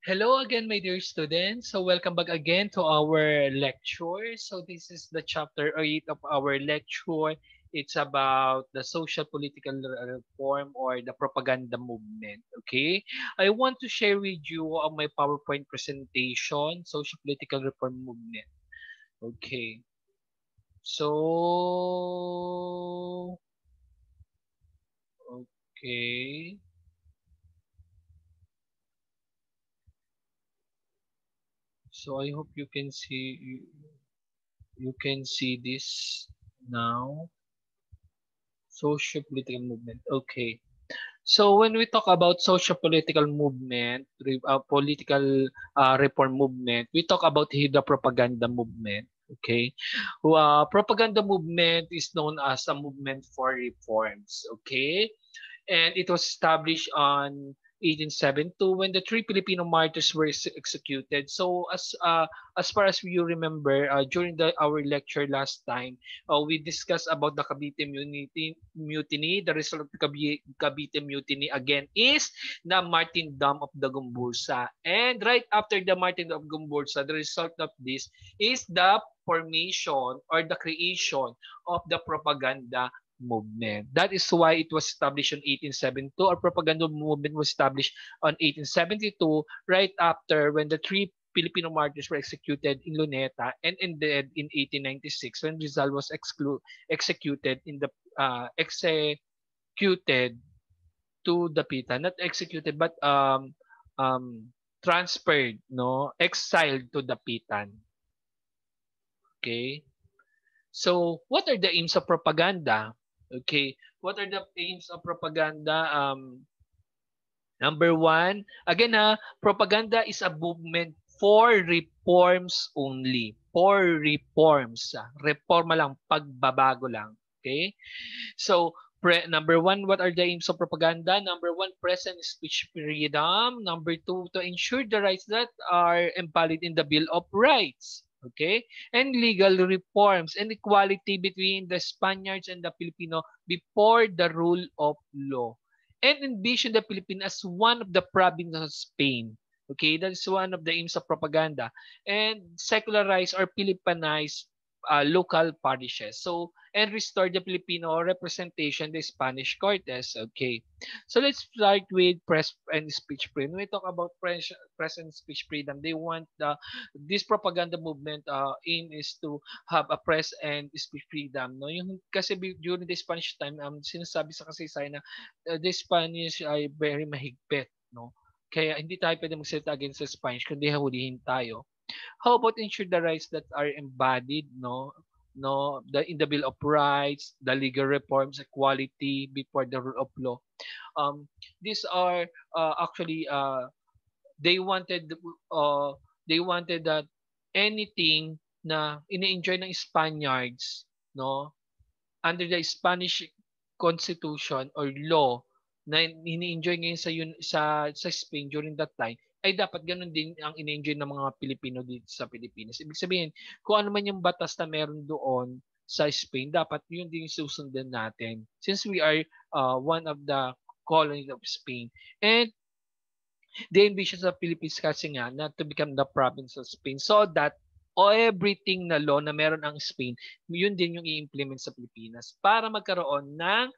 Hello again, my dear students. So welcome back again to our lecture. So this is the chapter 8 of our lecture. It's about the social political reform or the propaganda movement. Okay, I want to share with you my PowerPoint presentation, social political reform movement. Okay, so okay, so I hope you can see this now. Social political movement. Okay. So when we talk about social political movement, political reform movement, we talk about the propaganda movement. Okay. Propaganda movement is known as a movement for reforms. Okay. And it was established on 1872 when the three Filipino martyrs were executed. So as far as you remember, during our lecture last time, we discussed about the Cavite Mutiny. The result of the Cavite Mutiny again is the martyrdom of the Gumbursa. And right after the martyrdom of Gumbursa, the result of this is the formation or the creation of the propaganda movement. That is why it was established in 1872. Our propaganda movement was established on 1872, right after when the three Filipino martyrs were executed in Luneta and ended in 1896 when Rizal was executed in the executed to Dapitan, not executed but transferred, no, exiled to Dapitan. Okay. So, what are the aims of propaganda? Okay, what are the aims of propaganda? Number one, again propaganda is a movement for reforms only. For reforms. Reforma lang, pagbabago lang. Okay? So, number one, what are the aims of propaganda? Number one, present speech freedom. Number two, to ensure the rights that are embodied in the Bill of Rights. Okay? And legal reforms and equality between the Spaniards and the Filipino before the rule of law. And envision the Philippines as one of the provinces of Spain. Okay, that is one of the aims of propaganda. And secularize or Filipinize local parishes. So, and restore the Filipino representation, the Spanish Cortes. Okay. So let's start with press and speech freedom. When we talk about press and speech freedom, they want this propaganda movement aim is to have a press and speech freedom. No? Yung, kasi during the Spanish time, sinasabi sa kasaysayan na the Spanish ay very mahigpit. No? Kaya hindi tayo pwede magsalita against the Spanish kundi hulihin tayo. How about ensure the rights that are embodied, in the Bill of Rights, the legal reforms, equality before the rule of law. These are actually they wanted uh, they wanted that anything na ini-enjoy ng Spaniards, no, under the Spanish constitution or law na ini-enjoy ngayon sa Spain during that time ay dapat ganun din ang ini-enjoy ng mga Pilipino dito sa Pilipinas. Ibig sabihin, kung ano man yung batas na meron doon sa Spain, dapat yun din yung susundan natin since we are one of the colonies of Spain. And the ambitions of Philippines kasi nga na to become the province of Spain so that everything na law na meron ang Spain, yun din yung i-implement sa Pilipinas para magkaroon ng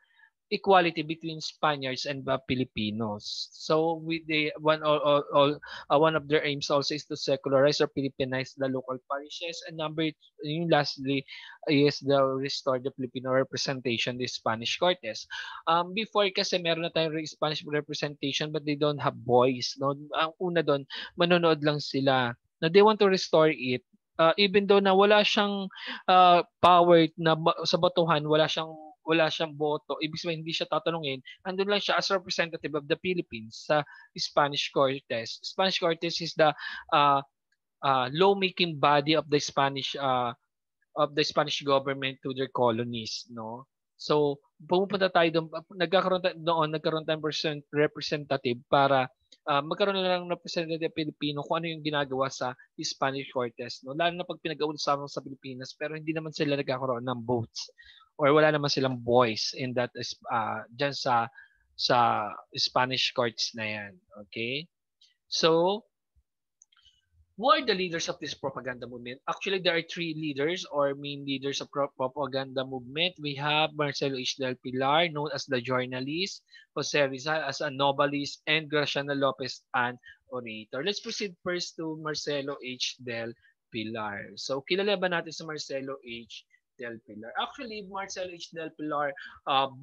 equality between Spaniards and Filipinos. So with the one of their aims also is to secularize or Philippinize the local parishes, and yung lastly is the restore the Filipino representation, the Spanish Cortes. Before kasi meron na tayong Spanish representation but they don't have voice. No? Ang una doon, manonood lang sila. Na they want to restore it. Even though na wala siyang power na sa botohan, wala siyang boto, ibig sabihin hindi siya tatanungin, andun lang siya as representative of the Philippines sa Spanish Cortes. Spanish Cortes is the uh, lawmaking body of the Spanish government to their colonies, no? So, pumupunta tayo doon, nagkaroon tayong representative para magkaroon na lang ng representative Pilipino kung ano yung ginagawa sa Spanish Cortes, no? Lalo na pag pinag-uusapan sa Pilipinas, pero hindi naman sila nagkakaroon ng votes or wala naman silang voice in that dyan sa Spanish courts na yan. Okay? So, Who are the leaders of this propaganda movement? Actually, there are three leaders or main leaders of propaganda movement. We have Marcelo H. del Pilar, known as the journalist, Jose Rizal as a novelist, and Graciano Lopez, an orator. Let's proceed first to Marcelo H. del Pilar. So, kilala ba natin si Marcelo H. del Pilar? Actually, Marcelo H. del Pilar,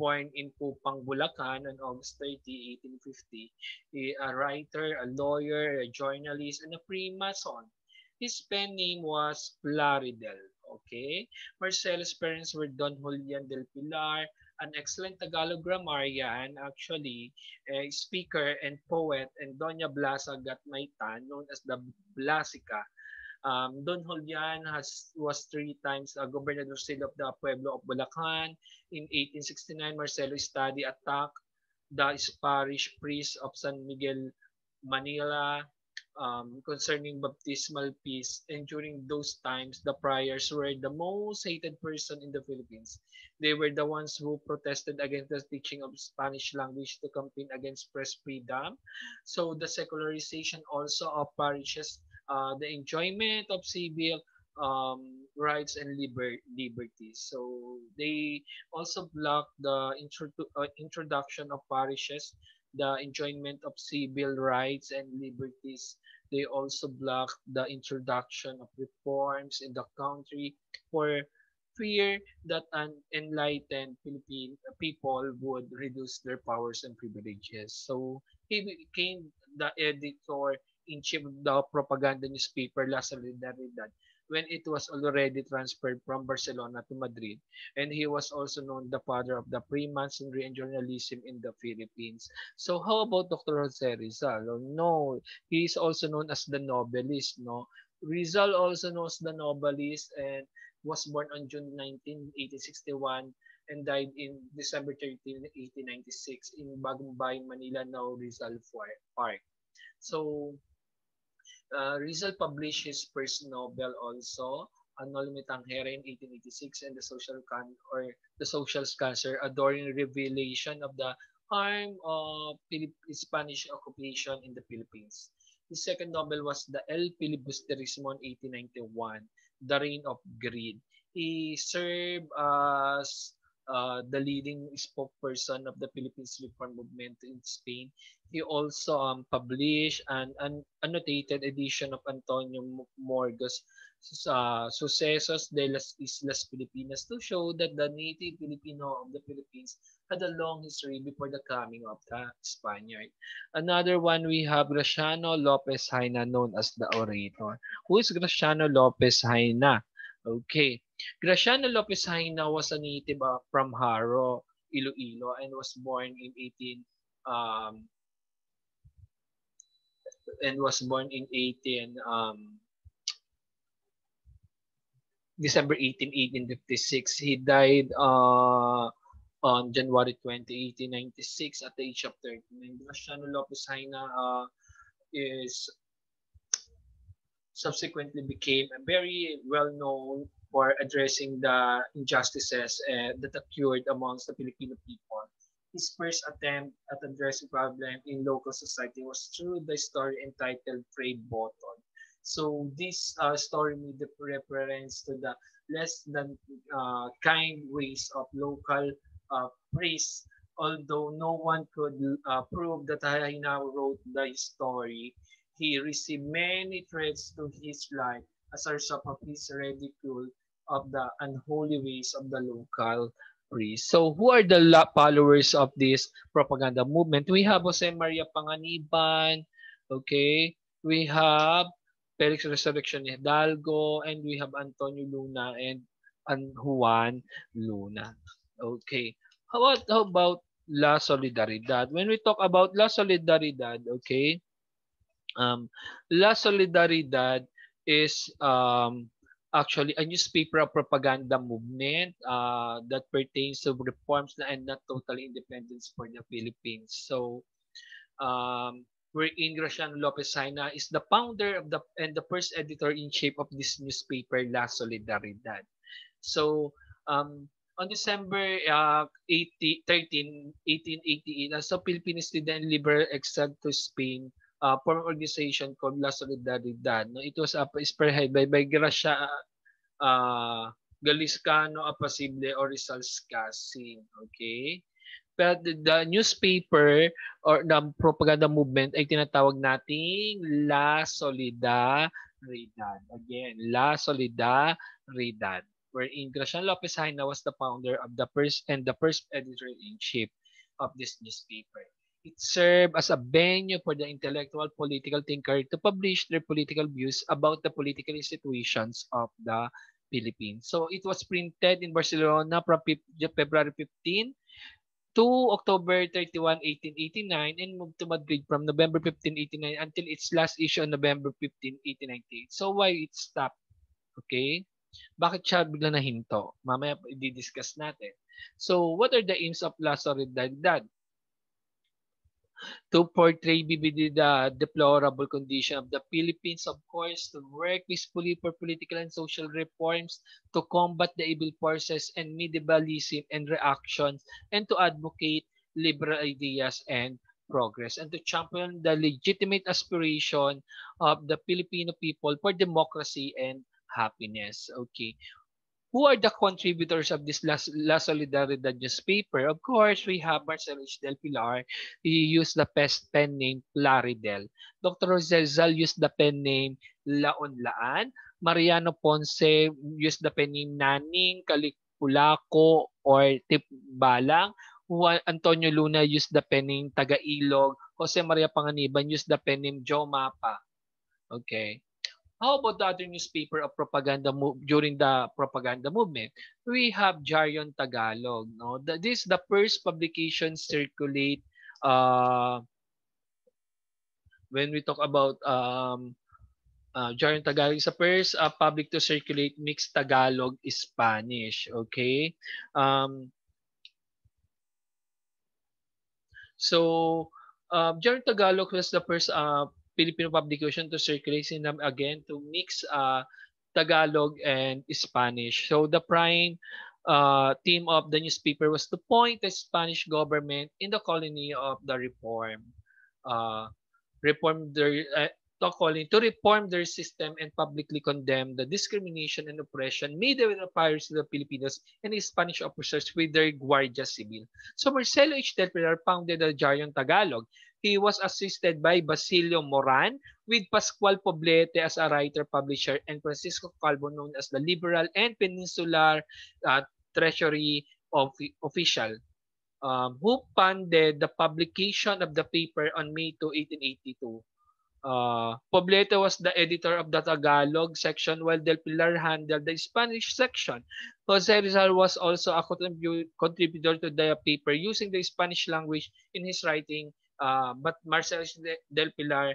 born in Kupang, Bulacan on August 30, 1850, a writer, a lawyer, a journalist, and a Freemason. His pen name was Plaridel. Okay? Marcelo's parents were Don Julian del Pilar, an excellent Tagalog grammarian, actually, a speaker and poet, and Doña Blasa Gatmaitan, known as the Blasica. Don Julian was three times Gobernador Civil of the Pueblo of Bulacan. In 1869, Marcelo studied at TAC, the parish priest of San Miguel, Manila, concerning baptismal feast. And during those times, the friars were the most hated person in the Philippines. They were the ones who protested against the teaching of Spanish language to campaign against press freedom. So the secularization also of parishes, the enjoyment of civil rights and liberties. So they also blocked the introduction of parishes, the enjoyment of civil rights and liberties. They also blocked the introduction of reforms in the country for fear that an enlightened Philippine people would reduce their powers and privileges. So he became the editor-in-chief of the propaganda newspaper La Solidaridad when it was already transferred from Barcelona to Madrid, and he was also known the father of the Freemasonry and journalism in the Philippines. So how about Dr. Jose Rizal? Oh, no, he is also known as the novelist, no? Rizal also known as the novelist and was born on June 19, 1861 and died in December 13, 1896 in Bagong Bay, Manila, now Rizal Park. So Rizal published his first novel also, Anol Mitangere in 1886, and the social cancer, adoring revelation of the harm of Spanish occupation in the Philippines. His second novel was the El Filibusterismo in 1891, The Reign of Greed. He served as the leading spokesperson of the Philippines Reform Movement in Spain. He also published an annotated edition of Antonio Morgo's Sucesos de las Islas Filipinas to show that the native Filipino of the Philippines had a long history before the coming of the Spaniard. Another one we have Graciano Lopez Haina, known as the Orator. Who is Graciano Lopez Haina? Okay. Graciano Lopez Haina was a native from Haro, Iloilo, and was born in 18 um, and was born in 18 December 18, 1856. He died on January 20, 1896 at the age of 39. Graciano Lopez Haina is subsequently became very well known for addressing the injustices that occurred amongst the Filipino people. His first attempt at addressing problem in local society was through the story entitled Trade Button. So this story made the reference to the less than kind ways of local priests. Although no one could prove that Haina wrote the story, he received many threats to his life as a result of his ridicule of the unholy ways of the local priests. So who are the followers of this propaganda movement? We have Jose Maria Panganiban, okay? We have Felix Resurrection Hidalgo, and we have Antonio Luna and Juan Luna. Okay. How about La Solidaridad? When we talk about La Solidaridad, okay, La Solidaridad is actually a newspaper of propaganda movement that pertains to reforms and not total independence for the Philippines. So, wherein Graciano Lopez Haina is the founder of the first editor-in-chief of this newspaper, La Solidaridad. So, on December 13, 1888, as a Philippine student liberal exiled to Spain, foreign organization called La Solidaridad. No, it was spearheaded by Gracia Galiscano Apacible or Rizal Scasin. Okay? But the newspaper or the propaganda movement ay tinatawag nating La Solidaridad. Again, La Solidaridad. Wherein Gracian Lopez Haina was the founder of the first editor-in-chief of this newspaper. It served as a venue for the intellectual political thinker to publish their political views about the political situations of the Philippines. So it was printed in Barcelona from February 15 to October 31, 1889 and moved to Madrid from November 15, 1889 until its last issue on November 15, 1898. So why it stopped? Okay? Bakit siya bigla nahinto? Mamaya i-discuss natin. So what are the aims of La Solidaridad? To portray vividly the deplorable condition of the Philippines, of course, to work peacefully for political and social reforms, to combat the evil forces and medievalism and reactions, and to advocate liberal ideas and progress, and to champion the legitimate aspiration of the Filipino people for democracy and happiness. Okay. Who are the contributors of this La Solidaridad newspaper? Of course, we have Marcelo H. Del Pilar. He used the pen name Plaridel. Dr. Rizal used the pen name Laonlaan. Mariano Ponce used the pen name Naning, Kalikulaco, or Tipbalang. Juan Antonio Luna used the pen name Tagailog. Jose Maria Panganiban used the pen name Joe Mapa. Okay. How about the other newspaper of propaganda during the propaganda movement? We have Jarion Tagalog. No, this is the first publication circulate when we talk about Jarion Tagalog is the first public to circulate mixed Tagalog Spanish. Okay, so Jarion Tagalog was the first Filipino publication to circulate in them again to mix Tagalog and Spanish. So the prime theme of the newspaper was to point the Spanish government in the colony of the uh, reform their to reform their system and publicly condemn the discrimination and oppression made by the pirates of the Filipinos and the Spanish officers with their Guardia Civil. So Marcelo H. Del Pilar founded the Jarion Tagalog. He was assisted by Basilio Moran with Pascual Poblete as a writer-publisher and Francisco Calvo known as the Liberal and Peninsular uh, Treasury official who funded the publication of the paper on May 2, 1882. Poblete was the editor of the Tagalog section while Del Pilar handled the Spanish section. Jose Rizal was also a contributor to the paper using the Spanish language in his writing, but Marcelo Del Pilar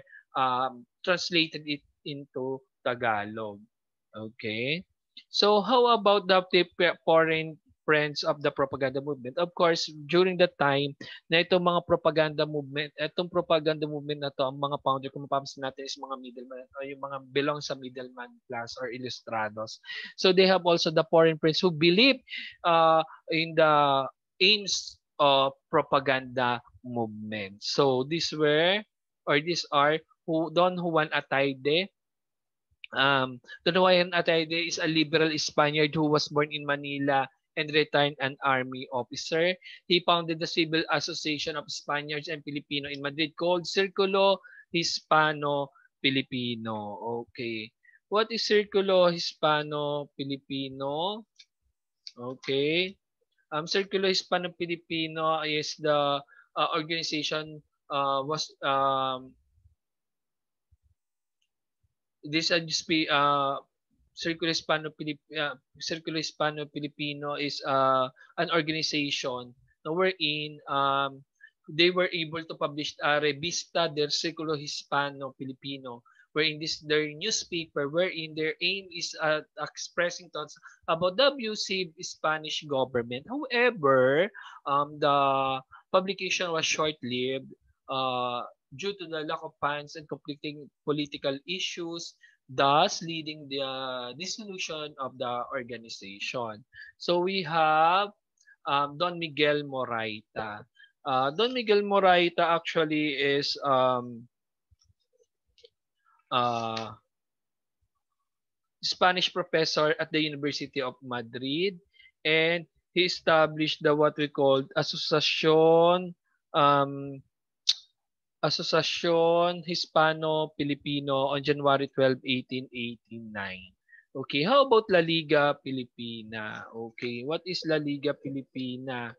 translated it into Tagalog. Okay. So how about the foreign friends of the propaganda movement? Of course, during that time na itong mga propaganda movement na to, ang mga founder, kung mapapansin natin is mga middleman o yung mga belong sa middleman class or ilustrados. So they have also the foreign friends who believe in the aims of propaganda movement. So these are Don Juan Atayde. Don Juan Atayde is a liberal Spaniard who was born in Manila and retired an army officer. He founded the Civil Association of Spaniards and Filipino in Madrid called Círculo Hispano-Filipino. Okay. What is Círculo Hispano-Filipino? Okay. Círculo Hispano-Filipino is the organization was this Círculo Hispano-Filipino is an organization wherein they were able to publish a Revista del Círculo Hispano-Filipino, wherein this their newspaper, wherein their aim is expressing thoughts about the abusive Spanish government. However, the publication was short-lived due to the lack of funds and conflicting political issues, thus leading the dissolution of the organization. So we have Don Miguel Moraita. Don Miguel Moraita actually is uh, Spanish professor at the University of Madrid, and he established the what we called um, Asociación Hispano-Filipino on January 12, 1889. Okay, how about La Liga Filipina? Okay, what is La Liga Filipina?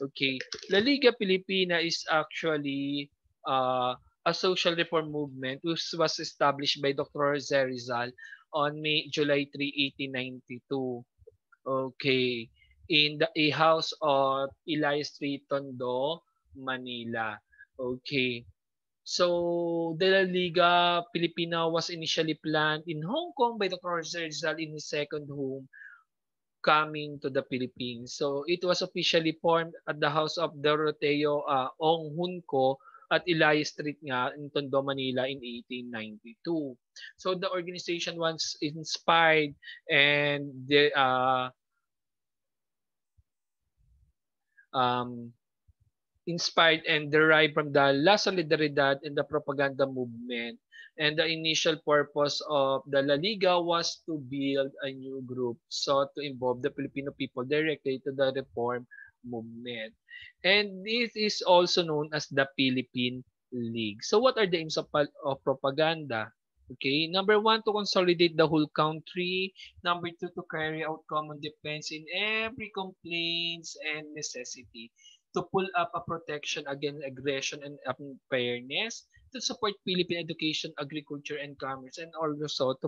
Okay, La Liga Filipina is actually a social reform movement which was established by Dr. Jose Rizal on July 3, 1892. Okay, in the a house of Elias Street, Tondo, Manila. Okay. So, the La Liga Filipina was initially planned in Hong Kong by Dr. Rizal in his second home coming to the Philippines. So, it was officially formed at the house of Doroteo Ong Hunco at Elias Street nga in Tondo, Manila in 1892. So, the organization was inspired and um, inspired and derived from the La Solidaridad and the propaganda movement. And the initial purpose of the La Liga was to build a new group so to involve the Filipino people directly to the reform movement. And this is also known as the Philippine League. So what are the aims of propaganda? Okay, number one, to consolidate the whole country. Number two, to carry out common defense in every complaints and necessity, to pull up a protection against aggression and unfairness, to support Philippine education, agriculture, and commerce, and also to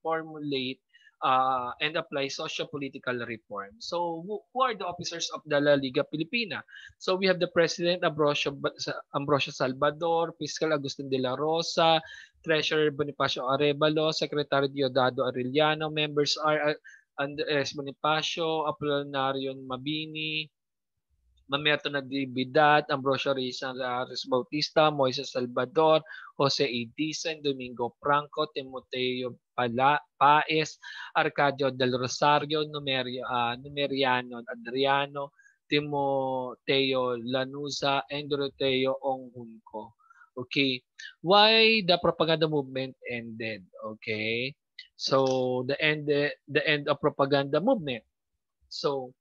formulate and apply socio-political reform. So, who are the officers of the La Liga Filipina? So, we have the President Ambrosio Salvador, Fiscal Agustin de la Rosa, Treasurer Bonifacio Arevalo, Secretary Diosdado Arellano, members are Andres Bonifacio, Apolinario Mabini, Mamerto Natividad, Ambrosio Reyes Bautista, Moises Salvador, Jose A. Dicen, Domingo Franco, Timoteo Paez, Arcadio del Rosario, Numeriano Adriano, Timoteo Lanuza, and Doroteo Onghunco. Okay. Why the propaganda movement ended? Okay. So the end of propaganda movement. So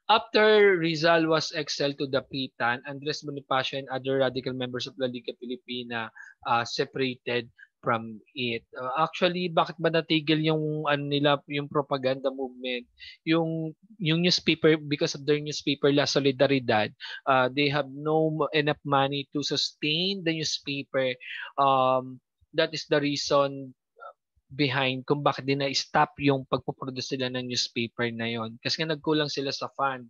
after Rizal was exiled to Dapitan, Andres Bonifacio and other radical members of La Liga Filipina separated from it. Actually, bakit ba natigil yung nila, yung propaganda movement? Yung newspaper, because of their newspaper La Solidaridad, they have no enough money to sustain the newspaper. That is the reason behind kung bakit din na-stop yung pagpo-produce nila ng newspaper na yon. Kasi nga nagkulang sila sa fund.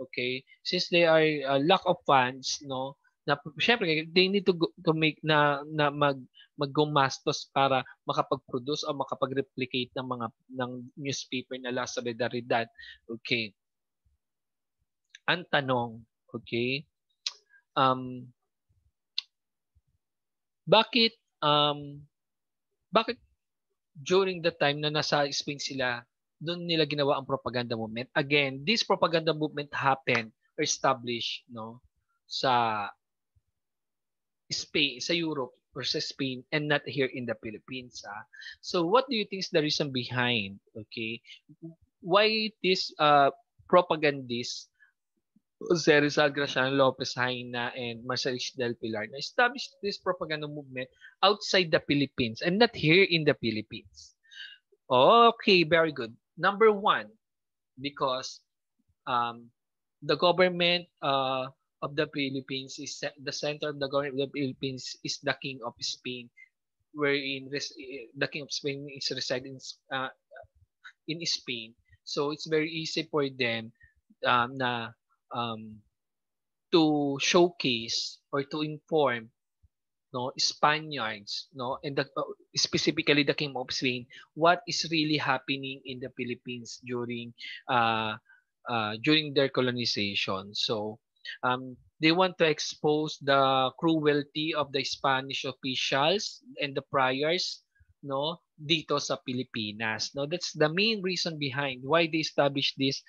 Okay? Since they are lack of funds, no, na syempre they need to make na maggumastos para makapag-produce o makapag-replicate ng newspaper na La Solidaridad. Okay. Ang tanong, okay? Um bakit bakit during the time na nasa Spain sila, doon nila ginawa ang propaganda movement. Again, this propaganda movement happened or established sa Spain, sa Europe or sa Spain and not here in the Philippines. So what do you think is the reason behind? Okay, why this propagandists Jose Rizal, Graciano Lopez Haina, and Marcelis Del Pilar na established this propaganda movement outside the Philippines and not here in the Philippines. Okay, very good. Number one, because the government of the Philippines is the center of the government of the Philippines is the King of Spain, wherein the King of Spain is residing in Spain. So it's very easy for them na to showcase or to inform Spaniards and specifically the King of Spain what is really happening in the Philippines during their colonization. So they want to expose the cruelty of the Spanish officials and the priors dito sa Pilipinas. That's the main reason behind why they established this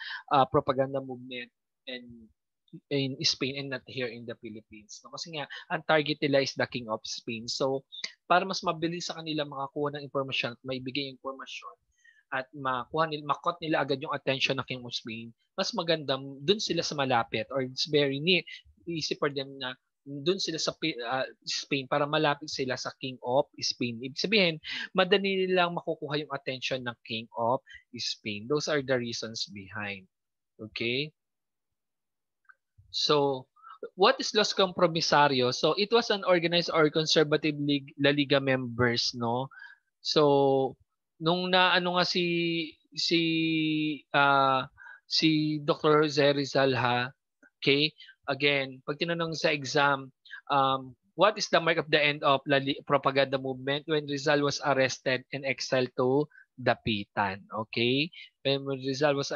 propaganda movement and in Spain and not here in the Philippines. No? Kasi nga, ang target nila is the King of Spain. So, para mas mabilis sa kanila makakuha ng impormasyon at maibigay yung impormasyon at makuha nila, makot nila agad yung attention ng King of Spain, mas maganda dun sila sa malapit or it's very near, easy for them na dun sila sa Spain para malapit sila sa King of Spain. Ibig sabihin, madali nilang makukuha yung attention ng King of Spain. Those are the reasons behind. Okay? So, what is Los Compromisarios? So, it was an organized or conservative league, La Liga members, no? So, nung naano nga si si Dr. Jose Rizal ha, okay? Again, pag tinanong sa exam, what is the mark of the end of propaganda movement when Rizal was arrested and exiled to Dapitan? Okay? When Rizal was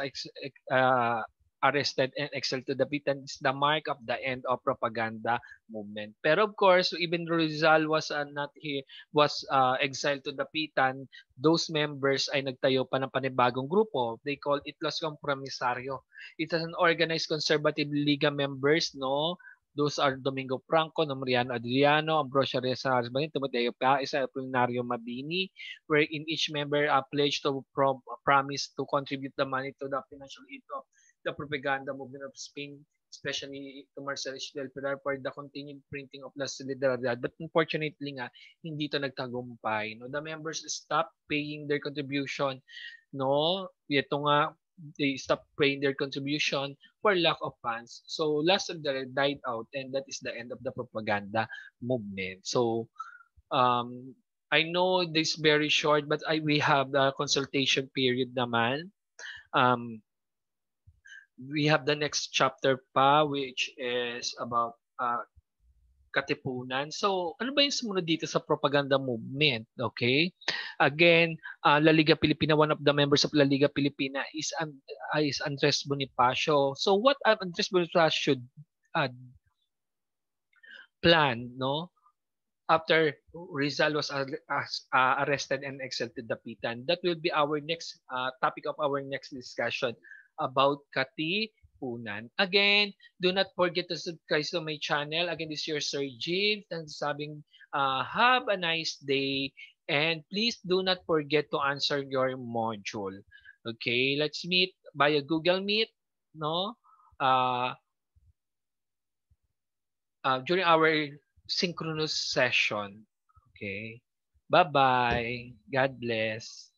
arrested and exiled to Dapitan is the mark of the end of propaganda movement. Pero of course, even Rizal was not here, was exiled to Dapitan, those members ay nagtayo pa ng panibagong grupo. They call it Los Compromisarios. It is an organized conservative Liga members, no? Those are Domingo Franco, Mariano Adriano, Ambrosio Reyes Benito, Mateo Paes, Apolinario Mabini, where in each member pledged to promise to contribute the money to the financial aid of the propaganda movement of Spain, especially to Marcelo del Pilar for the continued printing of La Solidaridad. But unfortunately nga, hindi ito nagtagumpay. No? The members stopped paying their contribution. No? Ito nga, they stopped paying their contribution for lack of funds. So La Solidaridad died out and that is the end of the propaganda movement. So I know this very short but we have the consultation period naman. We have the next chapter pa which is about Katipunan. So, ano ba yung sumunod dito sa propaganda movement? Okay? Again, La Liga Pilipina, one of the members of La Liga Pilipina is Andres Bonifacio. So, what Andres Bonifacio should plan, no? After Rizal was arrested and exiled to Dapitan. That will be our next topic of our next discussion about Katipunan. Again, do not forget to subscribe to my channel. Again, this is your Sir James and sabing have a nice day and please do not forget to answer your module. Okay, let's meet via Google Meet, no? During our synchronous session. Okay. Bye-bye. God bless.